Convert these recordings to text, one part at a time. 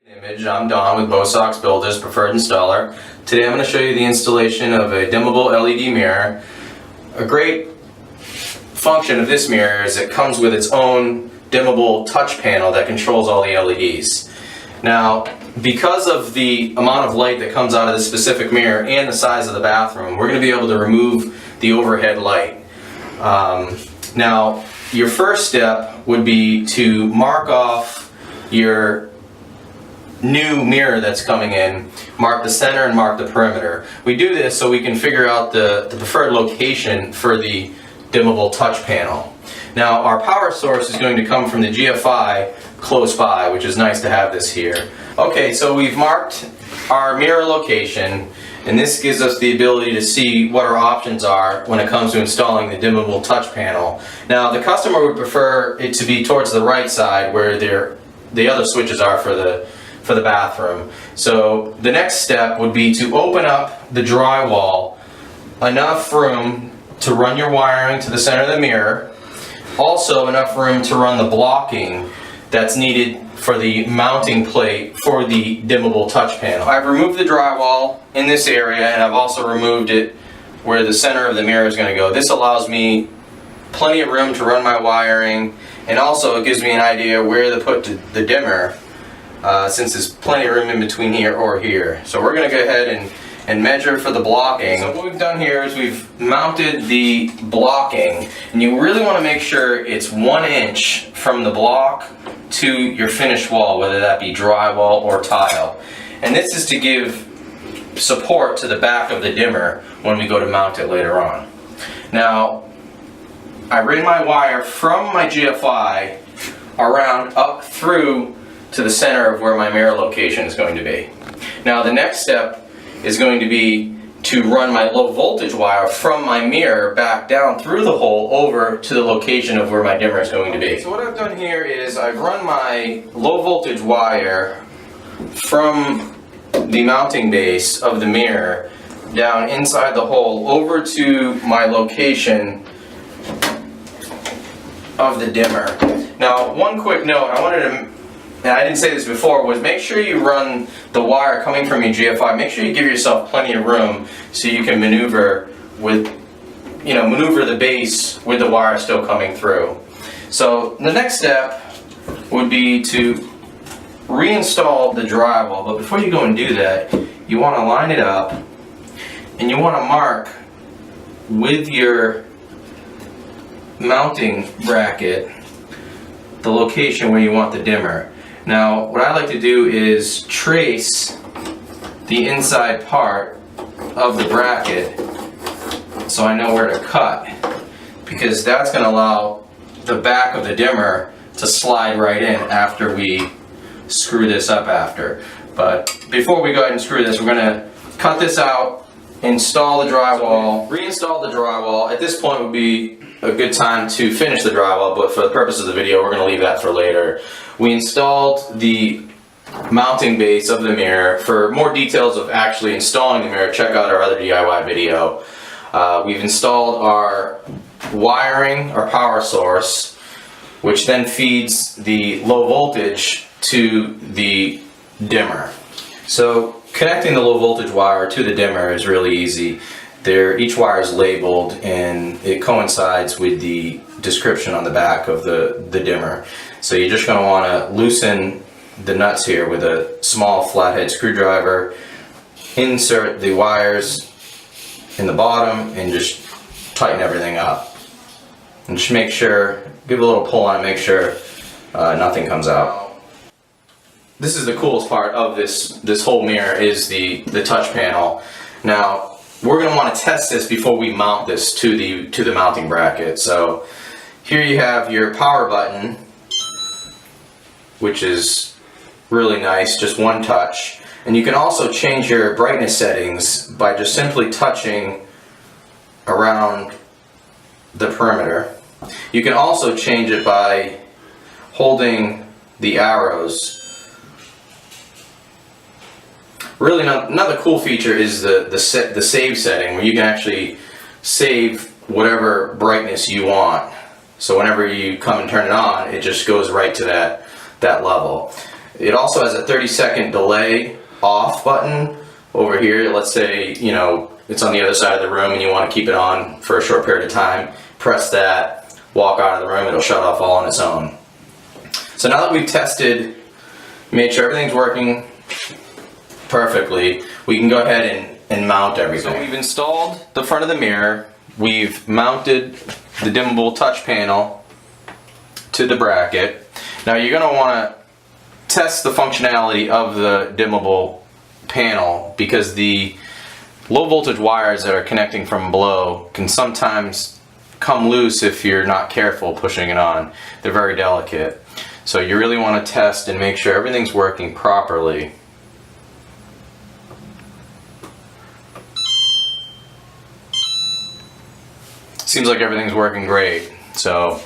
Image. I'm Don with Bosox Builders Preferred Installer. Today I'm going to show you the installation of a dimmable LED mirror. A great function of this mirror is it comes with its own dimmable touch panel that controls all the LEDs. Now, because of the amount of light that comes out of this specific mirror and the size of the bathroom, we're going to be able to remove the overhead light. Now, your first step would be to mark off your new mirror that's coming in, mark the center and mark the perimeter. We do this so we can figure out the preferred location for the dimmable touch panel. Now, our power source is going to come from the GFI close by, which is nice to have this here. Okay, so we've marked our mirror location, and this gives us the ability to see what our options are when it comes to installing the dimmable touch panel. Now, the customer would prefer it to be towards the right side where the other switches are for the bathroom. So the next step would be to open up the drywall, enough room to run your wiring to the center of the mirror, also enough room to run the blocking that's needed for the mounting plate for the dimmable touch panel. I've removed the drywall in this area, and I've also removed it where the center of the mirror is going to go. This allows me plenty of room to run my wiring, and also it gives me an idea where to put the dimmer, since there's plenty of room in between here or here. So we're going to go ahead and measure for the blocking. So what we've done here is we've mounted the blocking, and you really want to make sure it's 1 inch from the block to your finished wall, whether that be drywall or tile. And this is to give support to the back of the dimmer when we go to mount it later on. Now, I ran my wire from my GFI around up through to the center of where my mirror location is going to be. Now, the next step is going to be to run my low voltage wire from my mirror back down through the hole over to the location of where my dimmer is going to be. So what I've done here is I've run my low voltage wire from the mounting base of the mirror down inside the hole over to my location of the dimmer. Now, one quick note, and I didn't say this before, was make sure you run the wire coming from your GFI, make sure you give yourself plenty of room so you can maneuver the base with the wire still coming through. So the next step would be to reinstall the drywall, but before you go and do that, you want to line it up and you want to mark with your mounting bracket the location where you want the dimmer. Now, what I like to do is trace the inside part of the bracket so I know where to cut, because that's going to allow the back of the dimmer to slide right in after we screw this up after. But before we go ahead and screw this, we're going to cut this out, install the drywall, reinstall the drywall. At this point would be a good time to finish the drywall, but for the purpose of the video, we're going to leave that for later. We installed the mounting base of the mirror. For more details of actually installing the mirror, check out our other DIY video. We've installed our wiring, our power source, which then feeds the low voltage to the dimmer. So connecting the low voltage wire to the dimmer is really easy. Each wire is labeled and it coincides with the description on the back of the dimmer. So you're just going to want to loosen the nuts here with a small flathead screwdriver, insert the wires in the bottom, and just tighten everything up. And just make sure, give it a little pull on it, make sure nothing comes out. This is the coolest part of this whole mirror, is the touch panel. Now, we're going to want to test this before we mount this to the mounting bracket. So here you have your power button, which is really nice, just one touch. And you can also change your brightness settings by just simply touching around the perimeter. You can also change it by holding the arrows. Really, another cool feature is the save setting, where you can actually save whatever brightness you want. So whenever you come and turn it on, it just goes right to that level. It also has a 30-second delay off button over here. Let's say, you know, it's on the other side of the room and you want to keep it on for a short period of time. Press that, walk out of the room, it'll shut off all on its own. So now that we've tested, made sure everything's working perfectly, we can go ahead and mount everything. So we've installed the front of the mirror, we've mounted the dimmable touch panel to the bracket. Now you're going to want to test the functionality of the dimmable panel, because the low voltage wires that are connecting from below can sometimes come loose if you're not careful pushing it on. They're very delicate. So you really want to test and make sure everything's working properly. Seems like everything's working great. So,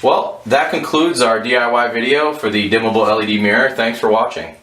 well, that concludes our DIY video for the dimmable LED mirror. Thanks for watching.